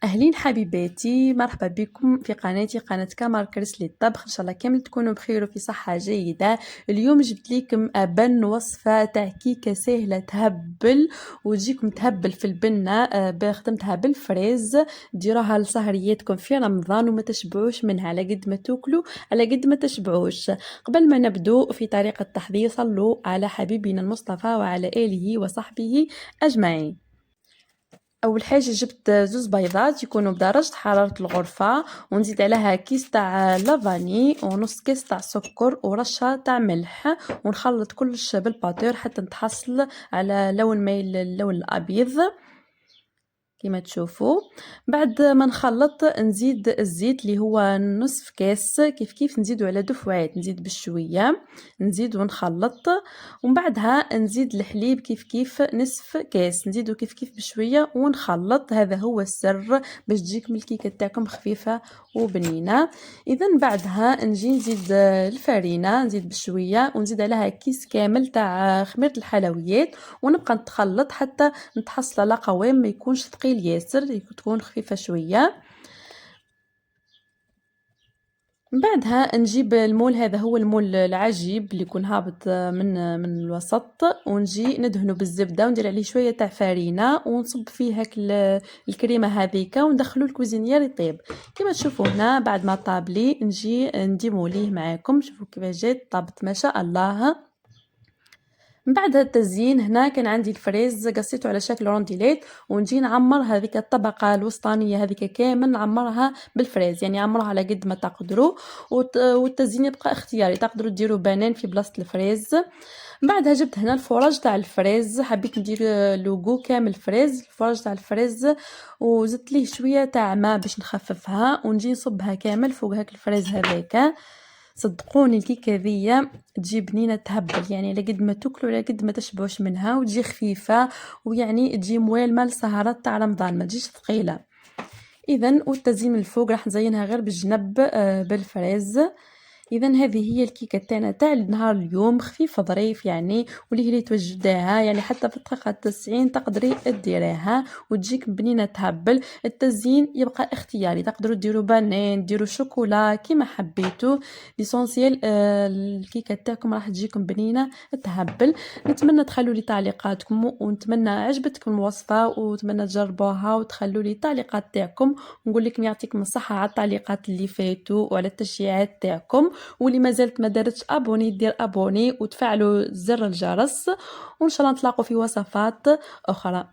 أهلين حبيباتي، مرحبا بكم في قناتي قناة كمال كريس للطبخ. إن شاء الله كامل تكونوا بخير وفي صحة جيدة. اليوم جبت لكم أبن وصفة تاع كيكة سهلة تهبل وتجيكم تهبل في البنة. خدمتها بالفريز، ديروها لسهرياتكم في رمضان وما تشبعوش منها، على قد ما تاكلوا على قد ما تشبعوش. قبل ما نبدو في طريقة التحضير صلوا على حبيبنا المصطفى وعلى آله وصحبه أجمعين. اول حاجه جبت زوز بيضات يكونوا بدرجه حراره الغرفه، ونزيد عليها كيس تاع لافاني ونص كيس تاع سكر ورشه تاع ملح، ونخلط كلش بالباتور حتى نتحصل على لون مايل اللون الابيض كما تشوفوا. بعد ما نخلط نزيد الزيت اللي هو نصف كاس، كيف نزيدوا على دفعات، نزيد بالشويه نزيد ونخلط. ومن بعدها نزيد الحليب كيف نصف كاس، نزيدوا كيف بشويه ونخلط. هذا هو السر باش تجيكم الكيكه تاعكم خفيفه وبنينه. اذا بعدها نجي نزيد الفرينه، نزيد بشويه ونزيد عليها كيس كامل تاع خميره الحلويات، ونبقى نتخلط حتى نتحصل على قوام ما يكونش ثقيل ياسر، تكون خفيفه شويه. من بعدها نجيب المول، هذا هو المول العجيب اللي يكون هابط من الوسط، ونجي ندهنه بالزبده وندير عليه شويه تاع فرينه ونصب فيه هاك الكريمه هذيك وندخلو الكوزينيير يطيب. كما تشوفوا هنا بعد ما طاب لي نجي نديموليه معاكم. شوفوا كيفاش جات طابت ما شاء الله. من بعد التزيين هنا كان عندي الفريز قصيته على شكل رونديليت، ونجي نعمر هذيك الطبقه الوسطانيه هذيك كامل نعمرها بالفريز، يعني عمرها على قد ما تقدروا. والتزيين يبقى اختياري، تقدروا ديروا بنان في بلاصه الفريز. بعدها جبت هنا الفراج تاع الفريز، حبيت ندير لوغو كامل فريز الفراج تاع الفريز، وزدت ليه شويه تاع ماء باش نخففها، ونجي نصبها كامل فوق هاك الفريز هذاك. صدقوني الكيكه ذي تجي بنينه تهبل، يعني على قد ما تاكلوا على قد ما تشبعوش منها، وتجي خفيفه ويعني تجي موالمه لسهرات تاع رمضان، ما تجيش ثقيله. اذا والتزيين الفوق راح نزينها غير بالجنب بالفريز. اذا هذه هي الكيكه تاعنا تاع نهار اليوم، خفيفه ظريف يعني، واللي هي توجداها يعني حتى في الدقيقه 90 تقدري ديريها وتجيك بنينه تهبل. التزيين يبقى اختياري، تقدروا ديروا بانين ديروا شوكولا كيما حبيتوا. ليسونسيال الكيكه تاعكم راح تجيكم بنينه تهبل. نتمنى تخلوا لي تعليقاتكم، ونتمنى عجبتكم الوصفه، وتمنى تجربوها وتخلوا لي تعليقات تاعكم. ونقول لكم يعطيكم الصحه على التعليقات اللي فاتوا وعلى التشجيعات تاعكم. واللي ما زالت ما دارتش ابوني دير ابوني وتفعلوا زر الجرس، وان شاء الله نتلاقوا في وصفات اخرى.